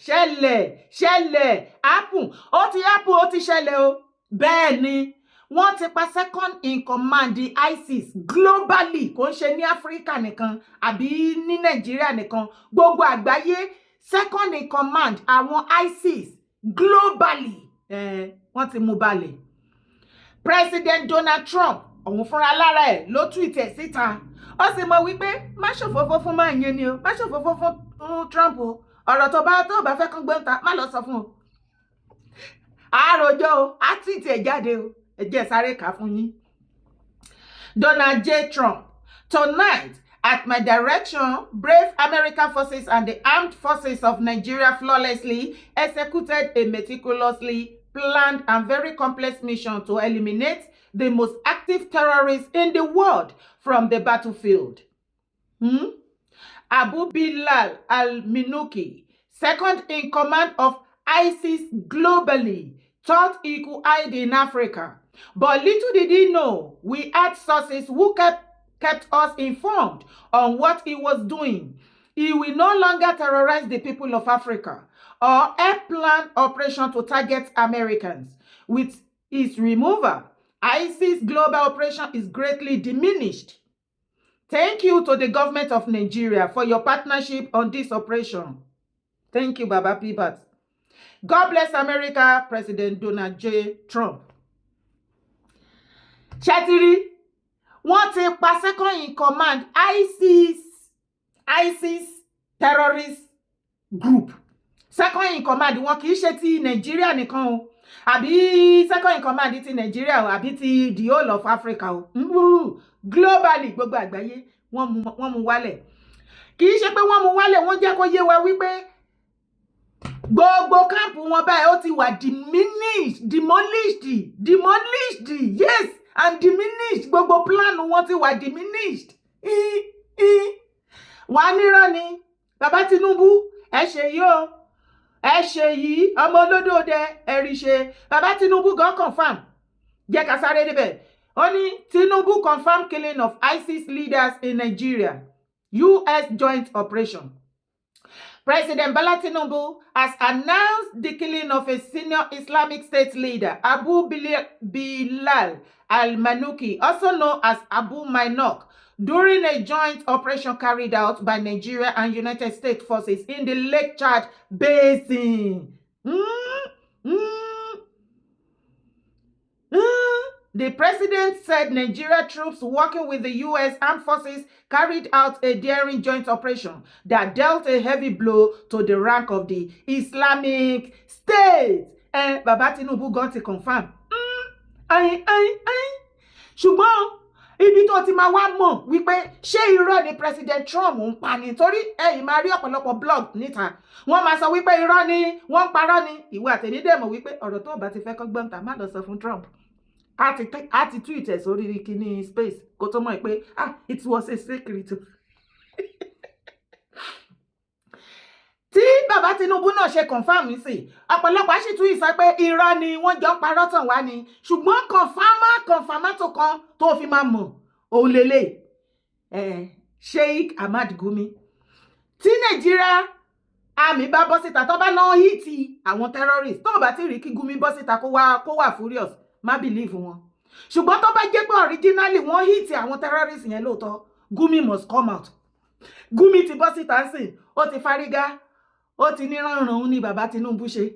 ṣẹlẹ̀ happen ó ti ṣẹlẹ̀ o bẹ́ẹ̀ ni wọ́n ti pa second in command the ISIS globally kò ń ṣe ní Áfíríkà nìkan àbí ní Nàìjíríà nìkan gbogbo àgbáyé second in command àwọn ISIS globally wọ́n ti mú balẹ̀. President Donald Trump òun fúnra lára ẹ̀ ló tweet ẹ̀ síta ó sì mọ̀ wípé má ṣòfófó fún máa yẹn ni o má ṣòfófó fún Trump o ọ̀rọ̀ tó bá fẹ́ kán gbọ́ǹta má lọ sọ fún o àròjọ o á tweet ẹ̀ jáde o ẹ jẹ́ sáré kà fún yín. Donald J. Trump, tonight at my direction, brave American forces and the armed forces of Nigeria flawlessly executed a meticulously planned and very complex mission to eliminate the most active terrorists in the world from the battlefield. Abu Bilal al-Minuki, second in command of ISIS globally, thought he could hide in Africa. But little did he know, we had sources who kept us informed on what he was doing. He will no longer terrorize the people of Africa or help plan operation to target Americans. With his removal, ISIS global operation is greatly diminished. Thank you to the government of Nigeria for your partnership on this operation. Thank you, Baba Pibat. God bless America, President Donald J. Trump. Chatiri, wọ́n ti pa second in command ISIS terrorist group. Second in command wọn kì í ṣe ti Nigeria nìkan o. Àbí second in command ti Nigeria o, àbí ti the whole of Africa o. Globally gbogbo àgbáyé wọ́n mú wálẹ̀. Kì í ṣe pé wọ́n mú wálẹ̀, wọ́n jẹ́ kó yé wa wípé gbogbo káàpù wọn báyìí ó ti wà demolished, yes, and diminished. Gbogbo plan wọn ti wà diminished. Wọ́n nírọ́ ni bàbá Tinubu ẹ ṣe yìí o ẹ ṣe yìí ọmọ olódòdè ẹ̀rí ṣe. Bàbá Tinubu gan confirm jẹ́ ká sáré débẹ̀. Ó ní Tinubu confirm killing of ISIS leaders in Nigeria, US joint operation. President Bola Tinubu has announced the killing of a senior Islamic State leader, Abu Bilal al-Manuki, also known as Abu Mainok, during a joint operation carried out by Nigeria and United States forces in the Lake Chad Basin. The president said Nigeria troops working with the U.S. armed forces carried out a daring joint operation that dealt a heavy blow to the rank of the Islamic State. Baba Tinubu gan ti confirm. Ṣùgbọ́n ibi tó ti máa wá mọ̀ wípé ṣé irọ́ ni President Trump ń pa ni, torí ẹ̀yin máa rí ọ̀pọ̀lọpọ̀ blog níta wọ́n máa sọ wípé irọ́ ni wọ́n ń parọ́ ni. Ìwé àtẹ̀ní dẹ̀ mọ̀ wípé ọ̀rọ̀ tó bá ti fẹ́ kọ́ gbọ́ǹta má lọ sọ fún Trump. A ti tweet ẹ̀ sórí kíní space kó tó mọ̀ pé it was a secret. Tí bàbá Tinubu náà ṣe confirm sí ọ̀pọ̀lọpọ̀ á sì tún ìsọ pé irọ́ ni wọ́n jọ ń parọ́ tàn wá ni, ṣùgbọ́n confirmato kan tó fi máa mọ̀ òun lélẹ̀ Sheikh Ahmad Gumi. Tí Nàìjíríà àmì bá bọ́ síta tó bá náà hìtì àwọn terrorists tó bá ti rí kí Gumi bọ́ síta kó wà furious má believe wọn. Ṣùgbọ́n tó bá jẹ́ pé originally wọ́n hìtì àwọn terrorists yẹn lóòótọ́, Gumi must come out. Gumi ti bọ́ síta sí ó ti fárígá ó ti nírànràn ní bàbá Tinubu ṣe.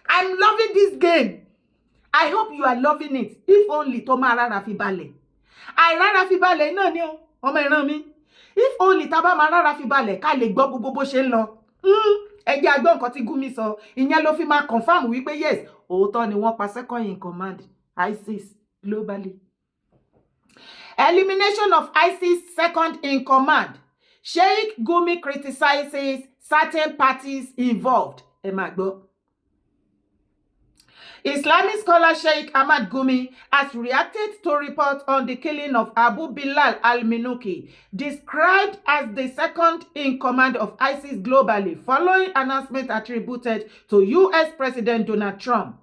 I'm loving this game. I hope you are loving it. If only tó máa rárá fi balẹ̀. Àìrárá fi balẹ̀ náà ni o ọmọ ìran mi. If only tá bá máa rárá fi balẹ̀ ká lè gbọ́ gbogbo bó ṣe ń lọ. Ẹ jẹ́ àgbọ̀ nǹkan tí Gumi sọ, ìyẹn ló fi máa confirm wípé yes òótọ́ ni wọ́n pa second in command ISIS globally. Elimination of ISIS second in command. Sheikh Gumi criticizes certain parties involved. Ẹ máa gbọ́. Islamic scholar Sheikh Ahmad Gumi has reacted to reports on the killing of Abu Bilal al-Minuki, described as the second in command of ISIS globally, following announcement attributed to US President Donald Trump.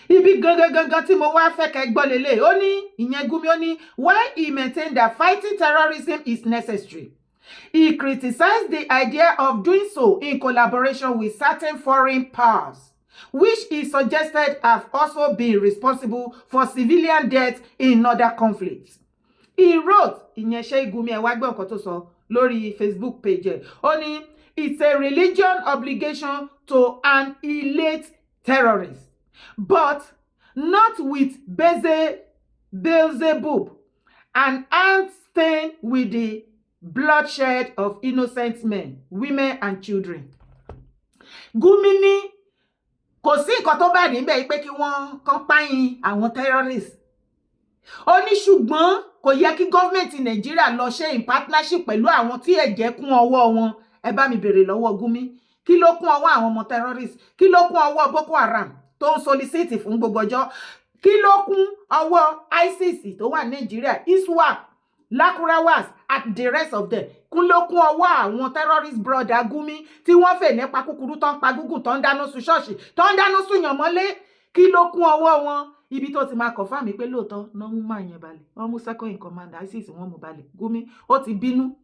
Ibi gangan tí mo wá fẹ́ kẹ́ gbọ́ lélẹ̀ ó ní ìyẹn Gumi ó ní why he maintained that fighting terrorism is necessary. He criticized the idea of doing so in collaboration with certain foreign powers, which he suggested have also been responsible for civilian deaths in other conflicts. He wrote, ìyẹn Ṣẹ́yìgúnmi ẹ wá gbé ọ̀kan tó sọ lórí Facebook page ẹ̀, it's a religion obligation to annihilate terrorists, but not with Beelzebub, an ant stained with the bloodshed of innocent men, women and children. Gumi ní kò sí nǹkan tó bá níbẹ̀ pé kí wọ́n kàn pààyàn àwọn terrorists. Ó ní ṣùgbọ́n kò yẹ kí gọ́ọ̀mẹ̀ntì Nàìjíríà lọ ṣe in partnership pẹ̀lú àwọn tí ẹ̀jẹ̀ kún ọwọ́ wọn. Ẹ bá mi bèrè lọ́wọ́ Gumi, kí ló kún ọwọ́ àwọn ọmọ terrorists? Kí ló kún ọwọ́ Boko Haram tó ń solicit fún gbogbo ọjọ́? Kí ló kún ọwọ́ ISIS tó wà Nàìjíríà, ISWAP, Lakurawas and the rest of them? Kún ló kún ọwọ́ àwọn terrorist brother Gumi tí wọ́n fẹ́ nípa kúkúrú tó ń pa gúgùn tó ń dáná sun ṣọ́ọ̀ṣì tó ń dáná sun yàn mọ́lé? Kí ló kún ọwọ́ wọn? Ibi tó ti máa confirm mi pé lóòótọ́ náà mú máa yẹn balẹ̀, wọ́n mú second in command ISIS wọ́n mú balẹ̀. Gumi ó ti bínú,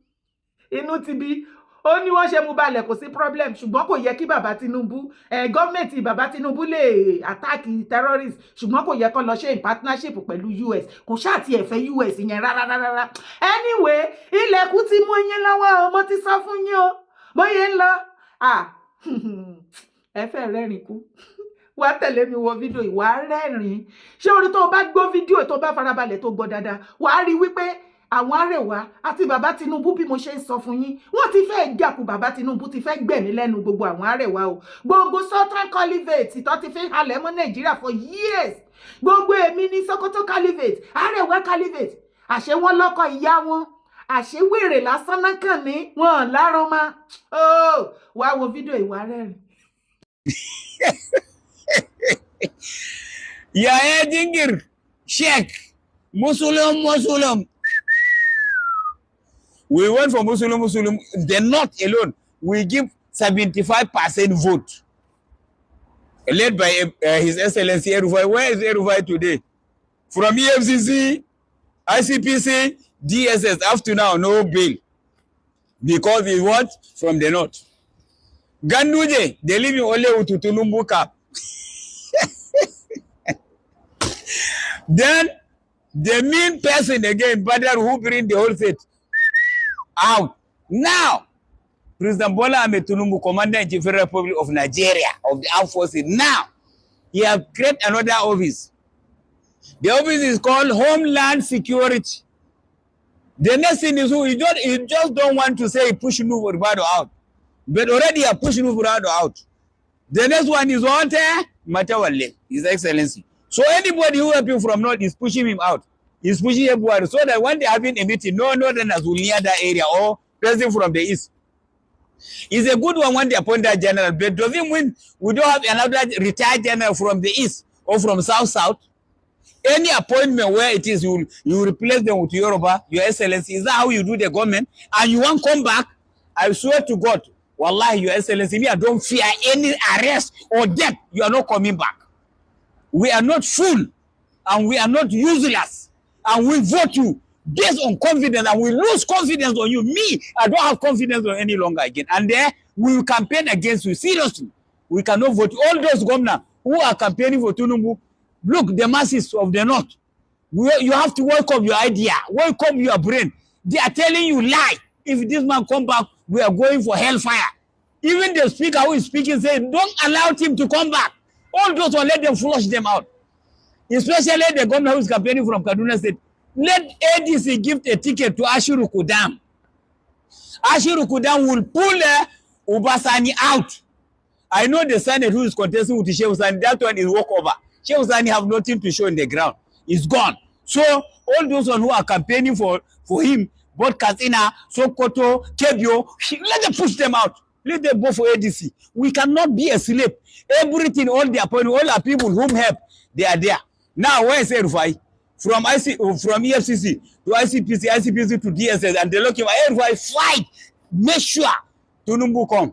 inú ti bí, ó ní wọ́n ṣe mú balẹ̀ kò sí problem, ṣùgbọ́n kò yẹ kí bàbá Tinubu gọ́ọ̀mẹ̀ntì bàbá Tinubu lè attack terrorists, ṣùgbọ́n kò yẹ kó lọ ṣe in partnership pẹ̀lú US, kò ṣáà ti ẹ̀fẹ́ US yẹn rárá. Anyway, ilẹ̀kùn ti mú yín lọ́wọ́, mo ti sọ fún yín o bóyá ń lọ ẹ fẹ́ rẹ́rìn kú. Wá tẹ̀lé mi wo fídíò yìí, wàá rẹ́rìn. Ṣé orí tó bá gbọ́ fídíò tó bá farabalẹ̀ tó gbọ́ dáadáa, wàá rí wípé àwọn Arewa àti bàbá Tinubu bí mo ṣe ń sọ fún yín, wọ́n ti fẹ́ jàkú bàbá Tinubu ti fẹ́ gbẹ̀mí lẹ́nu gbogbo àwọn Arewa o. Gbogbo Southern Caliphate tó ti fi halẹ̀ mọ́ Nàìjíríà for years. Gbogbo èmi ní Sokoto Caliphate, Arewa Caliphate. Àṣé wọ́n lọ́kọ ìyá wọn. Àṣé wèrè lásán náà kàn ní wọn lárọ́ ma. Wá wo fídíò yìí wàá rẹ́rìn. Ya dingir Sheikh Muslim. We went for Muslim. The North alone, we give 75% vote. Led by His Excellency El-Rufai. Where is El-Rufai today? From EFCC, ICPC, DSS, up to now, no bail. Because we want from the North. Ganduje, they leave you only with Tinubu cap. Then the main person again, Badar, who bring the whole state out. Now, President Bola Ahmed Tinubu, Commander-in-Chief of the Republic of Nigeria, of the Armed Forces, now, he has created another office. The office is called Homeland Security. The next thing is he just don't want to say push Nuhu Ribado out. But already he pushed Nuhu Ribado out. The next one is what? Matawale, His Excellency. So anybody who help you from North is pushing him out. He's pushing everybody. So that when they have been a meeting, no Northerners will near that area or president from the East. It's a good one when they appoint that general. But doesn't mean we don't have another retired general from the East or from South. Any appointment where it is, you replace them with Yoruba, Your Excellency. Is that how you do the government? And you won't come back? I swear to God, Wallahi, Your Excellency, me, I don't fear any arrest or death. You are not coming back. We are not fool and we are not useless. And we vote you based on confidence and we lose confidence on you. Me, I don't have confidence on any longer again. And there, we will campaign against you. Seriously, we cannot vote. All those governors who are campaigning for Tinubu, look, the masses of the North, you have to wake up your idea, wake up your brain. They are telling you lie. If this man come back, we are going for hellfire. Even the speaker who is speaking said, don't allow him to come back. All those will let them flush them out. Especially the governor who is campaigning from Kaduna State. Let ADC give a ticket to Ashiru Kudam. Ashiru Kudam will pull Ubasani out. I know the Senate who is contesting with Sheikh Usani, that one is walkover. Sheikh Usani have nothing to show in the ground. It's gone. So all those who are campaigning for him, both Katsina, Sokoto, Kebio, let them push them out. Let them go for ADC. We cannot be a slave. Everything, all the appointments, all the people whom help, they are there. Now, where is El-Rufai? From EFCC to ICPC to DSS, and they're looking at El-Rufai, fight. Make sure Tinubu come.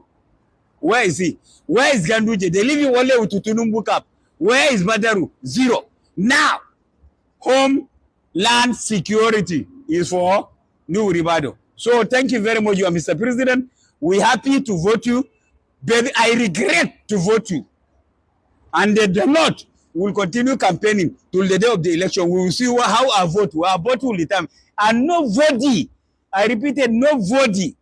Where is he? Where is Ganduje? They leave him only with Tinubu cap. Where is Badaru? Zero. Now, Homeland Security is for Nuhu Ribado. So thank you very much, you are Mr. President. We're happy to vote you, but I regret to vote you. And the Lord will continue campaigning till the day of the election. We will see how our vote will return. And nobody, I repeated, nobody,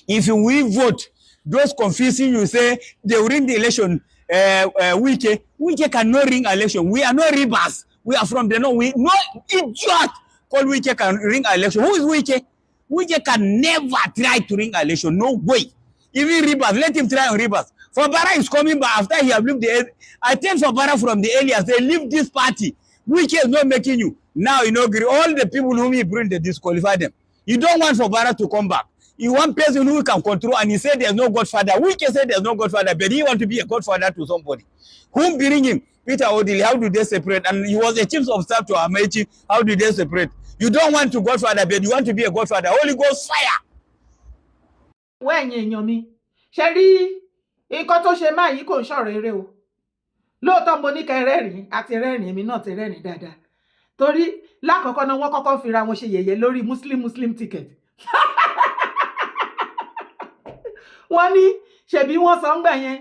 if we vote, those confusing you say they will ring the election, Wike cannot ring election. We are not ribbers. We are from the north. We no idiot called Wike can ring election. Who is Wike? Wike can never try to ring election. No way. Even ribbers, let him try on ribbers. Fabara is coming back after he have left the. I tell Fabara from the alias, they leave this party. Wike is not making you. Now you know all the people whom he bring, they disqualify them. You don't want Fabara to come back. You want person who can control, and he said there's no godfather. Wike said there's no godfather, but he want to be a godfather to somebody. Whom bring him? Peter Odili, how do they separate? And he was a chief of staff to Amechi. How do they separate? You don't want to godfather, but you want to be a godfather. Holy Ghost fire. When you me, Sherry, nǹkan tó ṣe máa yìí kò ń ṣọ̀rọ̀ eré o. Lóòótọ́ mo ní kẹ́ rẹ́rìn àti rẹ́rìn èmi náà ti rẹ́rìn dáadáa. Torí lákọ̀ọ́kọ́ náà wọ́n kọ́kọ́ fira wọn ṣe yẹ̀yẹ́ lórí Muslim ticket. Wọ́n ní ṣebí wọ́n sọ ń gbà yẹn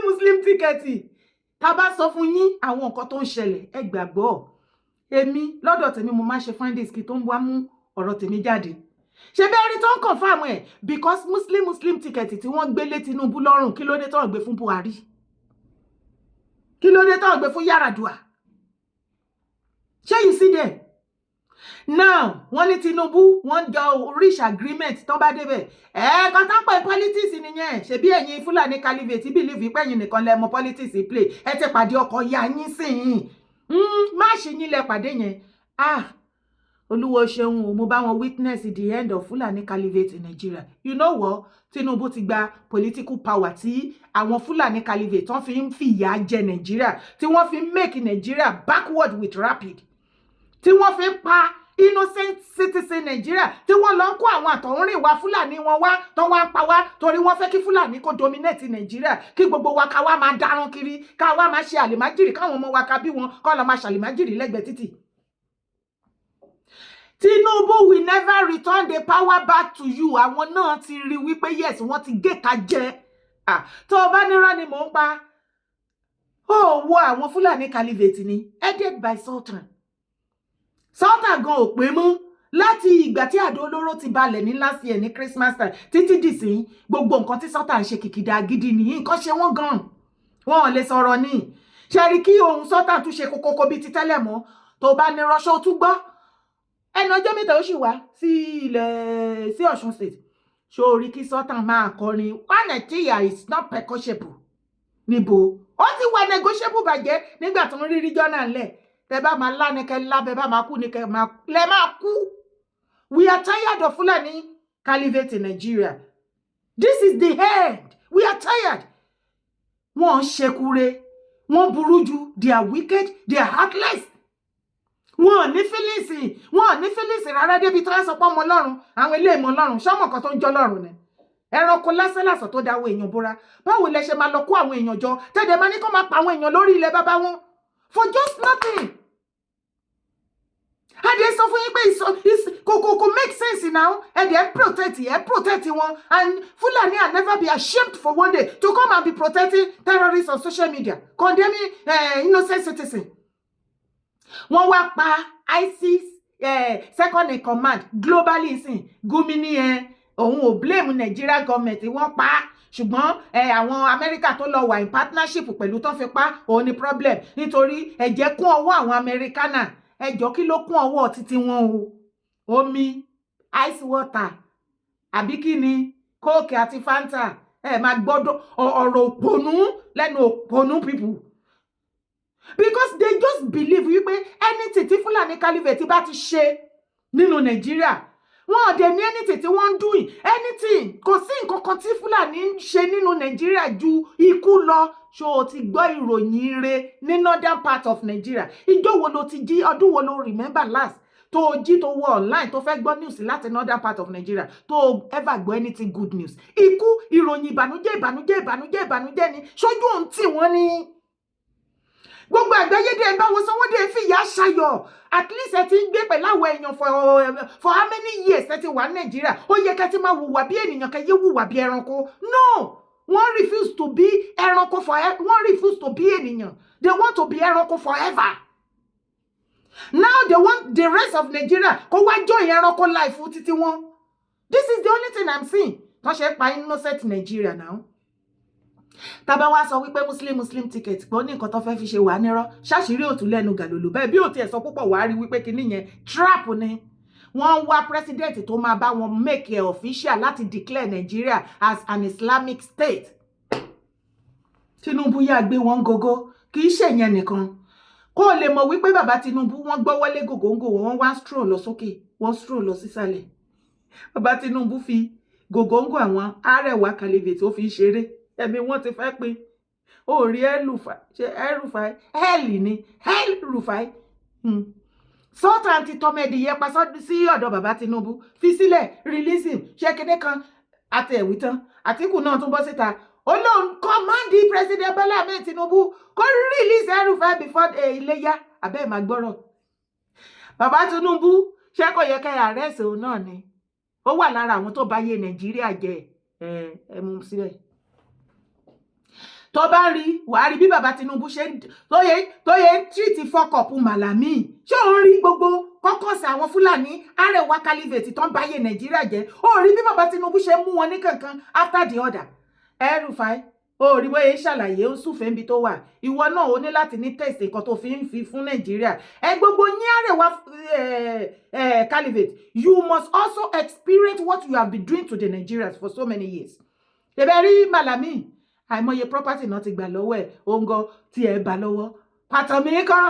Muslim ticket. Tá bá sọ fún yín àwọn nǹkan tó ń ṣẹlẹ̀ ẹ gbàgbọ́. Èmi lọ́dọ̀ tèmi mo máa ṣe findings kí tó ń wá mú ọ̀rọ̀ tèmi jáde. Ṣé bẹ́ẹ̀ rí tó ń confirm ẹ̀ because Muslim ticket tí wọ́n gbé lé Tinubu lọ́rùn kí ló dé tó ń gbé fún Buhari? Kí ló dé tó ń gbé fún Yar'Adua? Ṣé you see there? Now, wọ́n ní Tinubu wọ́n jọ reach agreement tó bá débẹ̀. Kan tá pé politics nìyẹn. Ṣebí ẹ̀yin Fulani Caliphate believe pé ẹ̀yin nìkan lẹ mọ̀ politics play. Ẹ ti pàdé ọkọ ya yín sìn. Má ṣe yín lẹ pàdé yẹn. Olúwo ṣeun o mo bá wọn witness the end of Fulani Caliphate in Nigeria. You know what? Tinubu ti gba political power tí àwọn Fulani Caliphate tán fi ń fìyà jẹ Nigeria, tí wọ́n fi ń make Nigeria backward with rapid, tí wọ́n fi ń pa innocent citizen Nigeria, tí wọ́n lọ ń kó àwọn àtọ̀húnrìn wa Fulani wọn wá tó wá ń pa wá torí wọ́n fẹ́ kí Fulani kó dominate Nigeria, kí gbogbo wa ká wá máa dáràn kiri, ká wá máa ṣe àlèmájìrì, káwọn ọmọ wa ká bí wọn kọ́ lọ máa ṣàlèmájìrì lẹ́gbẹ̀ẹ́ títì. Tinubu will never return the power back to you. Àwọn náà ti rí wípé yes, wọ́n ti gé ka jẹ. Tó bá nírọ́ ni mò ń pa. Ó wo àwọn Fulani Caliphate ni headed by Sultan. Sultan gan ò pé mọ́ láti ìgbà tí àdó olóró ti balẹ̀ ní last year ní Christmas time títí dìsín gbogbo nǹkan tí Sultan ṣe kìkìdá gidi nìyí nǹkan ṣe wọ́n gan. Wọ́n ò lè sọ̀rọ̀ ni. Ṣé rí kí ohun Sultan tún ṣe kókókó bí ti tẹ́lẹ̀ mọ́. Tó bá nírọ́ ṣó tún gbọ́. Ẹnu ọjọ́ mẹ́ta ó sì wá sí ilẹ̀ sí Ọ̀ṣun state. Ṣó rí kí Sultan máa kọrin one Nigeria is not negotiable. Níbo? Ó ti wà negotiable bàjẹ́ nígbà tó ń rí regional ńlẹ̀. Tẹ́ bá máa lá ní kẹ́ lá, bẹ́ bá máa kú ní kẹ́ máa kú. We are tired of Fulani Caliphate in Nigeria. This is the end. We are tired. Wọ́n ṣekúre. Wọ́n burú jù. They are wicked. They are heartless. Wọ́n ní feelings rárá débi tó sọ pé ọmọ Ọlọ́run àwọn ilé ìmọ̀ Ọlọ́run ṣọ́mọ̀ kan tó ń jọ Ọlọ́run ni ẹranko lásán tó dáwọ́ èèyàn bóra. Báwo lẹ ṣe máa lọ kó àwọn èèyàn jọ tẹ́dẹ̀ máa ní kó máa pa àwọn èèyàn lórí ilẹ̀ bàbá wọn for just nothing. Adé sọ fún yín pé kò make sense now. Ẹ̀dẹ̀ protect wọn, and Fulani will never be ashamed for one day to come and be protecting terrorists on social media, condemning innocent citizens. Wọ́n wá pa ISIS second in command globally sin Gumi ní òun ò blame Nigeria government wọ́n pa ṣùgbọ́n àwọn America tó lọ wà in partnership pẹ̀lú tó fi pa òun ni problem nítorí ẹ̀jẹ̀ kún ọwọ́ àwọn Americana ẹjọ́ kí ló kún ọwọ́ títí wọn o omi ice water àbí kí ni Coke àti Fanta máa gbọ́dọ̀ ọ̀rọ̀ òpònú lẹ́nu òpònú people. Because they just believe wípé anything tí Fulani Caliphate bá ti ṣe nínú Nigeria wọn dẹ̀ ní anything tí wọ́n ń doing anything kò sí nǹkan kan tí Fulani ń ṣe nínú Nigeria ju ikú lọ. Ṣó o ti gbọ́ ìròyìn ire ní northern part of Nigeria? Ìjọ́ wo ló ti jí ọdún wo ló remember last tó jí tó wọ online tó fẹ́ gbọ́ news láti northern part of Nigeria tó ever gbọ́ anything good news? Ikú ìròyìn ìbànújẹ́ ni ṣojú òun tí wọ́n ní. gbogbo àgbáyé dé bá wo sanwó dé fìyà ṣayọ̀ at least ẹ ti ń gbé pẹ̀lú àwọn èèyàn for how many years ẹ ti wà ní Nàìjíríà ó yẹ ká ti máa hùwà bí ènìyàn kẹ́ yé hùwà bí ẹranko no wọ́n refuse to be ẹranko forever wọ́n refuse to be ènìyàn they want to be ẹranko forever now they want the rest of Nigeria kó wá join ẹranko life títí wọn this is the only thing I'm seeing wọ́n ṣe pa innocent Nigeria now tàbá wá sọ wípé muslim ticket pé ó ní nǹkan tó fẹ́ fi ṣe wà nírọ́ ṣàṣírí òtún lẹ́nu gàlòlò bẹ́ẹ̀ bí ò tiẹ̀ sọ púpọ̀ wàá rí wípé kinní yẹn trap ni wọ́n wá president tó máa bá wọn make it official láti declare Nigeria as an Islamic state Tinubu yá gbé wọn gógó kì í ṣe yẹn nìkan kó lè mọ̀ wípé bàbá Tinubu wọ́n gbọ́ wọlé gògóńgò wọ́n wá stroll lọ sókè wọ́n stroll lọ sísàlẹ̀ bàbá Tinubu fi gògóńgò àwọn Arewa Caliphate ó fi ṣeré ẹ̀mí wọ́n ti fẹ́ pín ó rí El-Rufai hẹ́ẹ̀lì ni El-Rufai sultan ti tọmọ ẹ̀dìyẹ pa sí ọ̀dọ̀ bàbá Tinubu fi sílẹ̀ release him ṣe kéde kan àti ẹ̀wí tán Àtíkù náà tún bọ́ síta ó lóun command president Bola Ahmed Tinubu kó release El-Rufai before Iléyá abẹ́ máa gbọ́rọ̀ bàbá Tinubu ṣé kò yẹ kẹ́ arrest òun náà ni ó wà lára àwọn tó bá yé Nàìjíríà jẹ ẹ mú sílẹ̀ tó bá rí wàá rí bí bàbá Tinubu ṣe tó yẹ treat fọkọ̀pù Màlàmí ṣé òun rí gbogbo kọ́kọ́sì àwọn Fúlàní Arewa Caliphate tó ń báyé Nàìjíríà jẹ́ ó rí bí bàbá Tinubu ṣe mú wọn ní kankan after the order El-Rufai ó rí bóyá ṣàlàyé ó súfèé níbi tó wà ìwọ náà ó ní láti ní test nǹkan tó fi ń fi fún Nàìjíríà gbogbo ní Arewa Caliphate you must also experience what you have been doing to the Nigerians for so many years ṣèbẹ̀ rí Màlàmí àìmọye property náà ti gbà lọ́wọ́ ẹ̀ oúnjẹ tí ẹ bá lọ́wọ́ pàtàkì kan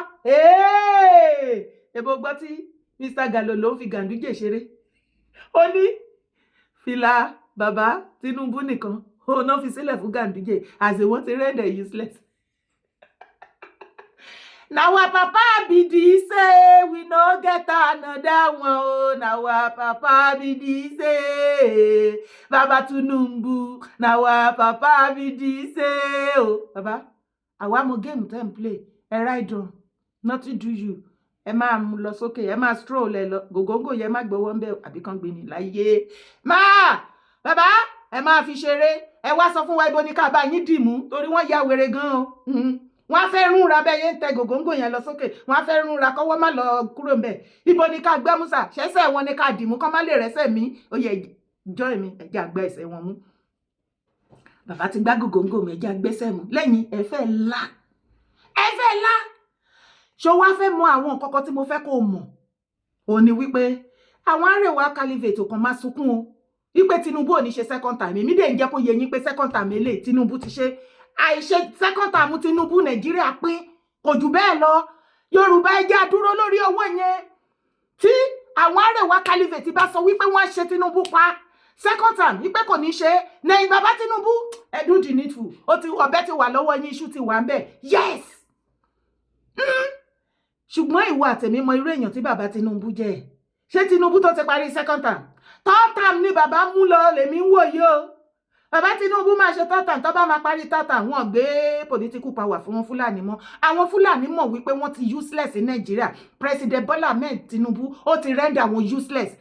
ebo gbọ́ tí Mr. Gallo ló fi Ganduje ṣeré ó ní fìlà bàbá Tinubu nìkan ó náà fi sílẹ̀ fún Ganduje as they want to render useless. Na our papa be this say we no get another one oh na our papa be this say baba Tinubu na our papa be this say oh baba àwa mo game time play ride on nothing do you ẹ máa mú lọ sókè ẹ máa stroll ẹ lọ gògóńgò yẹ má gbowó ń bẹ àbí kan gbé ní láyé baba ẹ máa fi ṣeré ẹ wá sọ fún wa ibo ni ká bá yín dìmú torí wọ́n ya wèrè gan o wọ́n fẹ́ rúnra bẹ́ẹ̀ yẹn tẹ gògóńgò yẹn lọ sókè wọ́n fẹ́ rúnra kọ́wọ́ má lọ kúrò ńbẹ̀ ibo ni ká gbé musa ṣẹ́sẹ̀ wọn ni ká dìmú kọ́ má lè rẹ́sẹ̀ mí ó yẹ jọ́ èmi ẹ̀jẹ̀ àgbà ẹsẹ̀ wọn mú bàbá ti gbá gògóńgò mi ẹ̀jẹ̀ àgbẹ́sẹ̀ mú lẹ́yìn ẹ fẹ́ la ṣó wá fẹ́ mọ àwọn nǹkan kan tí mo fẹ́ kó mọ̀ ò ní wípé àwọn Arewa Caliphate kan máa sunkún o wípé Tinubu ò ní ṣe second time èmi dẹ̀ ń jẹ́ kó yé yín pé second time eléyìí Tinubu ti ṣe àìṣe second time Tinubu Nàìjíríà pín kò jù bẹ́ẹ̀ lọ Yorùbá ẹjẹ́ àdúró lórí owó yẹn tí àwọn Arewa Caliphate bá sọ wípé wọ́n ṣe Tinubu pa second time wípé kò ní ṣe lẹ́yìn bàbá Tinubu do the needful ọbẹ̀ ti wà lọ́wọ́ yín iṣu ti wà ń bẹ̀ yes ṣùgbọ́n ìwọ àtẹ̀mí mọ irú èèyàn tí bàbá Tinubu jẹ́ ṣé Tinubu tó ti parí second time third time ni bàbá mú lọ lèmi ń wò yìí o bàbá Tinubu máa ṣe third time tó bá máa parí third time wọ́n gbé political power fún wọn Fúlàní mọ́ àwọn Fúlàní mọ̀ wípé wọ́n ti useless ní Nàìjíríà President Bola Ahmed Tinubu ó ti render wọn useless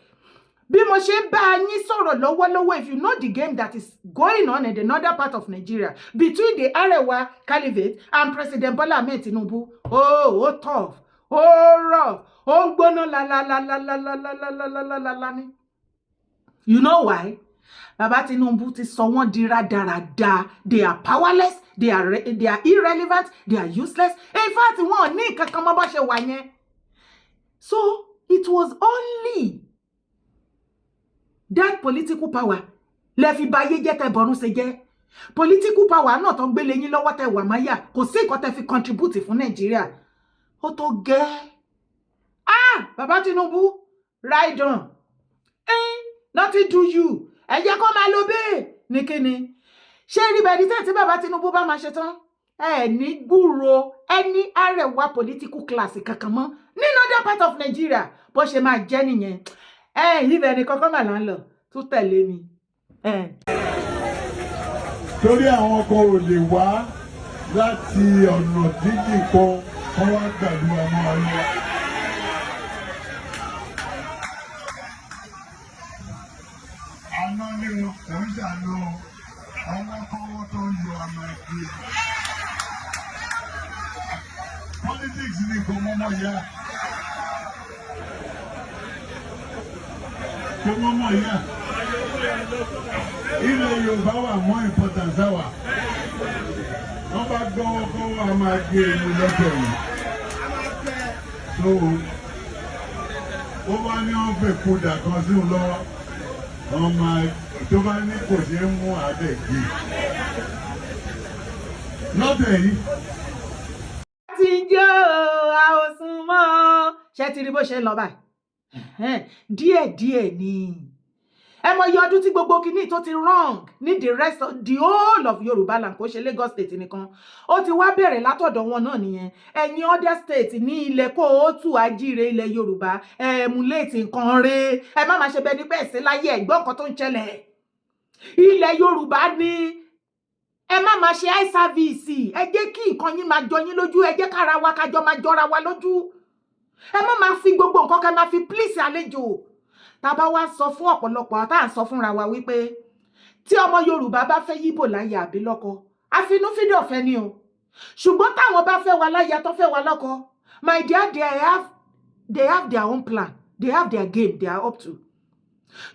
bí mo ṣe bá yín sọ̀rọ̀ lọ́wọ́lọ́wọ́ if you know the game that is going on in the northern part of Nigeria between the Arewa Caliphate and President Bola Ahmed Tinubu oh tough rough ń gbóná la ni. You know why? Baba Tinubu ti sọ wọ́n di rádaràda. They are powerless, they are irrelevant, they are useless. In fact, wọ́n ní kankan mọ́ bó ṣe wà yẹn. So it was only that political power lẹ fi báyé jẹ́ tẹ́ bọ̀rún ṣe jẹ́. Political power náà tó gbélé yín lọ́wọ́ tẹ́ wà máyà kò sí nǹkan tẹ́ fi contribute fún Nàìjíríà. Ó tó gẹ́. Baba Tinubu, ride on. Nothing do you. Ẹ jẹ́ kó máa lọ bẹ́ẹ̀ ní kíni. Ṣé rí bẹ́ẹ̀ ní tí bàbá Tinubu bá máa ṣe tán? Ẹ ní gbúrò ẹni Arewa political class kankan mọ́ ní northern part of Nigeria bó ṣe máa jẹ́ nìyẹn. Ibẹ̀ ni kankan mà là ń lọ tún tẹ̀lé mi. Torí àwọn kan ò lè wá láti ọ̀nà dídì kan wọ́n wá gbàdúrà mọ́ ayé. Àná ni wọn kò ń ṣàná ọwọ́ kọ́wọ́ tó ń lo àmọ́ ẹ̀kí. Politics ni kò mọ́mọ́ yá. Kò mọ́mọ́ yá. Ilẹ̀ Yorùbá wà mọ́ important sáwà. Wọ́n bá gbọ́wọ́ kọ́wọ́ a máa gbé inú lọ́tọ̀ yìí. So, ó bá ní wọ́n fẹ́ kódà kan sí òun lọ́wọ́. Ọmọ tó bá ní kò ṣe é mú àbẹ̀ gbé. Lọ́tẹ̀ yìí. Ti jó àwòsùn mọ́. Ṣé ti rí bó ṣe ń lọ báyìí? Díẹ̀díẹ̀ ni. Ẹ mọ iye ọdún tí gbogbo kìíní tó ti wrong ní the rest of the whole of Yorùbá land kò ṣe Lagos state nìkan. Ó ti wá bẹ̀rẹ̀ látọ̀dọ̀ wọn náà nìyẹn. Ẹ̀yin other state ní ilẹ̀ Kóòtù Àjíire ilẹ̀ Yorùbá emulate nǹkan re. Ẹ má máa ṣe bẹ́ẹ̀ ní pé ẹ̀sìn láyé ẹ̀gbọ́n nǹkan tó ń ṣẹlẹ̀. Ilẹ̀ Yorùbá ní ẹ má máa ṣe eye service. Ẹ jẹ́ kí nǹkan yín máa jọ yín lójú. Ẹ jẹ́ kára wa kájọ máa jọra wa lójú. Ẹ má máa fi gbogbo nǹkan ká máa fi please àlejò. Tá bá wá sọ fún ọ̀pọ̀lọpọ̀ tá à ń sọ fúnra wa wípé tí ọmọ Yorùbá bá fẹ́ yíbò láyà àbí lọ́kọ àfinúfídọ̀ ọ̀fẹ́ ni o. Ṣùgbọ́n táwọn bá fẹ́ wa láyà tó fẹ́ wa lọ́kọ, my dear, they have their own plan. They have their game they are up to.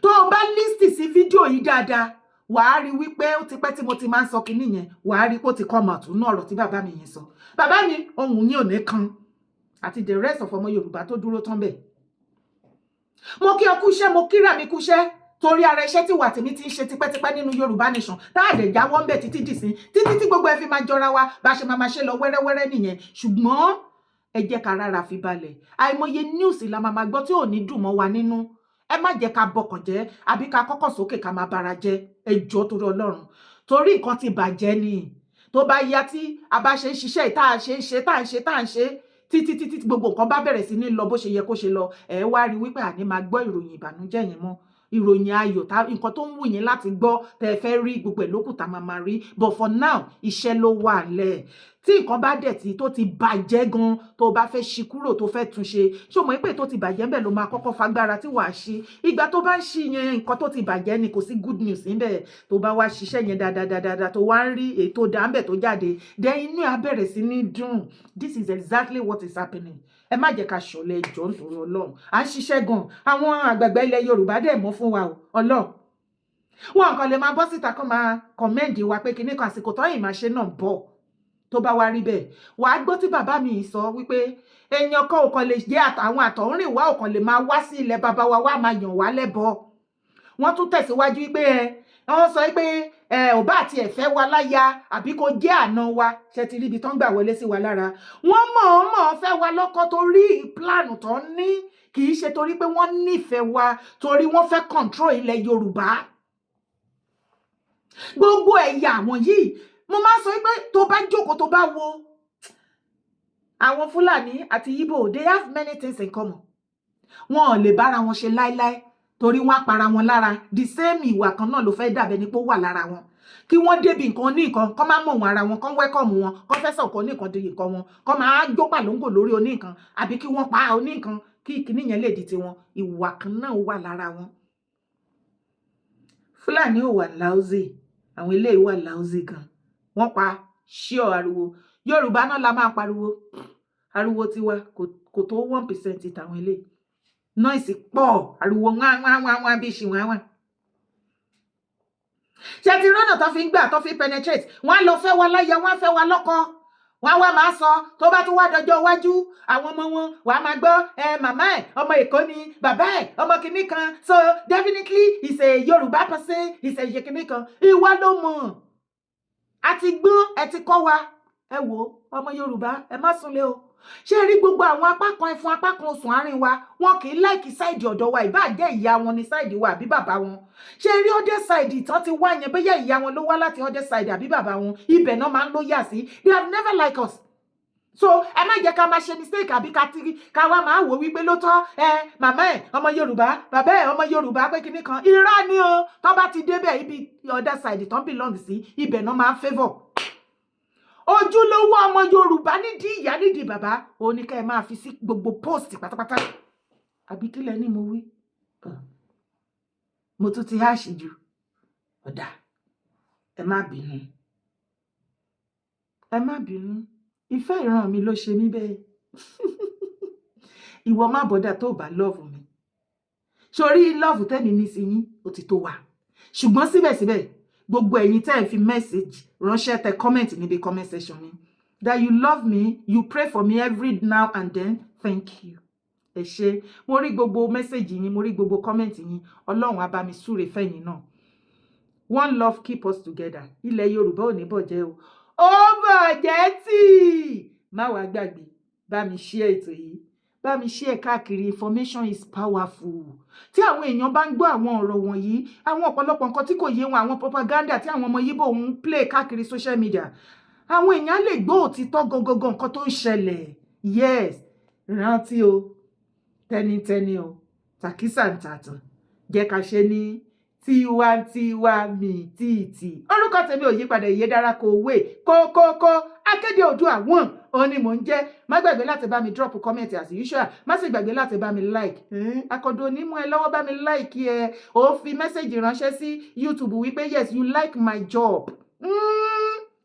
Tó o bá list sí fídíò yìí dáadáa, wàá rí wípé ó ti pẹ́ tí mo ti máa ń sọ kinní yẹn, wàá rí pé ó ti come out nínú ọ̀rọ̀ tí bàbá mi yẹn sọ. Bàbá mi ohun yín ò ní kan àti the rest of ọmọ Yorùbá tó dúró tán bẹ́ẹ̀. Mo kí ọ kúṣẹ́, mo kíra mi kúṣẹ́ torí ara iṣẹ́ tí wà tèmi ti ń ṣe tipẹ́tipẹ́ nínú Yorùbá nation tá a dẹ̀ jáwọ́ ń bẹ̀ títí dìsín títí tí gbogbo ẹ fi máa jọra wa bá ṣe máa ṣe lọ wẹ́rẹ́wẹ́rẹ́ nìyẹn. Ṣùgbọ́n ẹ jẹ́ ká rárá fi balẹ̀. Àìmọye news la máa gbọ́ tí ò ní dùn mọ́ wa nínú. Ẹ má jẹ́ ká bọkàn jẹ́ àbí ká kọ́kọ́ sókè ká máa bara jẹ́. Ẹ jọ̀ọ́ torí Ọlọ́run. Torí nǹkan ti bàjẹ́ ni. Tó bá yá tí a bá ṣe ń ṣiṣẹ́ tá à ń ṣe títí gbogbo nǹkan bá bẹ̀rẹ̀ sí ní lọ bó ṣe yẹ kó ṣe lọ, ẹ wá rí wípé àní máa gbọ́ ìròyìn ìbànújẹ́ yẹn mọ́. Ìròyìn ayọ̀ nǹkan tó ń wù yín láti gbọ́ tẹ́ fẹ́ rí gbogbo ẹ̀ lókùtà máa rí. But for now iṣẹ́ ló wà lẹ̀. Tí nǹkan bá dẹ̀ tí tó ti bàjẹ́ gan tó bá fẹ́ ṣí kúrò tó fẹ́ tún ṣe, ṣó mọ̀ pé tó ti bàjẹ́ ńbẹ̀ ló máa kọ́kọ́ fagbára tí wàá ṣí. Ìgbà tó bá ń ṣí yẹn nǹkan tó ti bàjẹ́ ni kò sí good news níbẹ̀. Tó bá wá ṣiṣẹ́ yẹn dáadáa tó wá ń rí èyí tó dá ńbẹ̀ tó jáde, then inú á bẹ̀rẹ̀ sí ní dùn. This is exactly what is happening. Ẹ má jẹ́ ká ṣọ̀lẹ ìjọ nítorí Ọlọ́run. À ń ṣiṣẹ́ gan. Àwọn àgbààgbà ilẹ̀ Yorùbá dẹ̀ mọ́ fún wa o. Ọlọ́run. Wọn kàn lè máa bọ́ síta kán máa kọ̀mẹ́ǹdì wa pé kíní kan àsìkò tọ́yìn máa ṣe náà bọ̀. Tó bá wá rí bẹ́ẹ̀, wàá gbọ́ tí bàbá mi sọ wípé èèyàn kan ò kàn lè jẹ́ àwọn àtọ̀húnrìn wa ò kàn lè máa wá sí ilẹ̀ bàbá wa wá máa yàn wá lẹ́bọ. Wọ́n tún tẹ̀síwájú wípé wọ́n sọ pé ò bá àti ẹ̀fẹ́ wa láya àbí kò jẹ́ àna wa ṣe ti ríbi tán gbà wọlé sí wa lára. Wọ́n mọ̀ọ́mọ̀ fẹ́ wa lọ́kọ torí plan tó ní kì í ṣe torí pé wọ́n nífẹ̀ẹ́ wa torí wọ́n fẹ́ control ilẹ̀ Yorùbá. Gbogbo ẹ̀yà àwọn yìí mo máa sọ pé tó bá jókòó tó bá wo àwọn Fúlàní àti Ìgbò they have many things in common. Wọn ò lè bára wọn ṣe láíláí torí wọ́n á para wọn lára. The same ìwà kan náà ló fẹ́ dàbẹ́ ní pé ó wà lára wọn. Kí wọ́n débi nǹkan ní nǹkan kán máa mọ̀ wọn ara wọn kán wẹ́kọ̀mù wọn kán fẹ́ sọ̀kan ní nǹkan di nǹkan wọn kán máa jó pàlóńgò lórí oní nǹkan àbí kí wọ́n pa oní nǹkan kí ìkíní yẹn lè di tiwọn. Ìwà kan náà wà lára wọn. Fúlàní ò wà láúzì, àwọn eléyìí wà láúzì gan. Wọ́n pa ṣíọ̀ ariwo. Yorùbá náà la máa pariwo. Ariwo tiwa kò tó 1% tàwọn eléyìí. Noise pọ̀, ariwo wá bí ṣì wá. Ṣé ti rọ́nà tó fi ń gbà tó fi penetrate? Wọ́n á lọ fẹ́ wa láya, wọ́n á fẹ́ wa lọ́kọ. Wọ́n á wá máa sọ tó bá tún wá dọjọ́ iwájú àwọn ọmọ wọn wà á máa gbọ́ màmá ẹ̀ ọmọ Èkó ni bàbá ẹ̀ ọmọ kìíní kan so definitely he's a Yorùbá person he's a kìíní kan. Ìwà ló mọ̀. A ti gbọ́n ẹ ti kọ́ wa. Ẹ wò ọmọ Yorùbá ẹ má súnlé o. Ṣé rí gbogbo àwọn apá kan ẹfun apá kan osùn àárín wa wọn kì í láìkì sáìdì ọ̀dọ̀ wa ìbá jẹ́ ìyá wọn ní sáìdì wa àbí bàbá wọn. Ṣé rí other side tán ti wá yẹn bóyá ìyá wọn ló wá láti other side àbí bàbá wọn ibẹ̀ náà máa ń lóyà sí. They have never liked us. So ẹ má jẹ́ ká máa ṣe mistake àbí ká wá máa wò wípé lóòótọ́ màmá ẹ̀ ọmọ Yorùbá bàbá ẹ̀ ọmọ Yorùbá pé kinní kan irọ́ ni o tó bá ti débẹ̀ ibi other side tán belong sí ibẹ̀ náà máa ń favour. ojúlówó ọmọ Yorùbá nídìí ìyá nídìí bàbá ó ní ká ẹ máa fi sí gbogbo post pátápátá àbí kílẹ̀ ní mo wí mo tún ti háàṣì jù ọ̀dà ẹ má bínú ìfẹ́ ìran mi ló ṣe mí bẹ́ẹ̀ ìwọ má bọ́dà tó bá lọ́ọ̀fù mi sórí lọ́ọ̀fù tẹ́mi ní sí yín ó ti tó wà ṣùgbọ́n síbẹ̀síbẹ̀ gbogbo ẹ̀yin tẹ́ ẹ fi message ránṣẹ́ tẹ comment níbi comment section mi that you love me you pray for me every now and then thank you ẹ ṣé mo rí gbogbo message yín mo rí gbogbo comment yín Ọlọ́run á bá mi súre fẹ́yìn náà one love keep us together ilẹ̀ Yorùbá ò ní bọ̀jẹ́ o ó bọ̀jẹ́ tí má wàá gbàgbé bá mi share ètò yìí bá mi share káàkiri information is powerful tí àwọn èèyàn bá ń gbọ́ àwọn ọ̀rọ̀ wọ̀nyí àwọn ọ̀pọ̀lọpọ̀ nǹkan tí kò yé wọn àwọn propaganda tí àwọn ọmọ Yíbò ń play káàkiri social media àwọn èèyàn lè gbọ́ òtítọ́ gangan nǹkan tó ń ṣẹlẹ̀ yes rántí o tẹnitẹni o tàkísà ń tàtàn jẹ́ ká ṣe ní tiwantiwa mi tìtì orúkọ tèmi ò yípadà Ìyèdára Kòwé kókókó akéde Oòduà àwọn òun ni mò ń jẹ́ má gbàgbé láti bá mi drop comment as usual má sì gbàgbé láti bá mi like akọ̀dọ̀ onímọ̀ ẹ lọ́wọ́ bá mi like ẹ ó fi message ránṣẹ́ sí YouTube wípé yes you like my job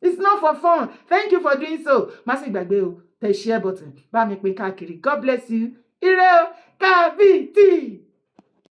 it's not for fun thank you for doing so má sì gbàgbé o tẹ share button bá mi pín káàkiri God bless you ire o kábíyèsí.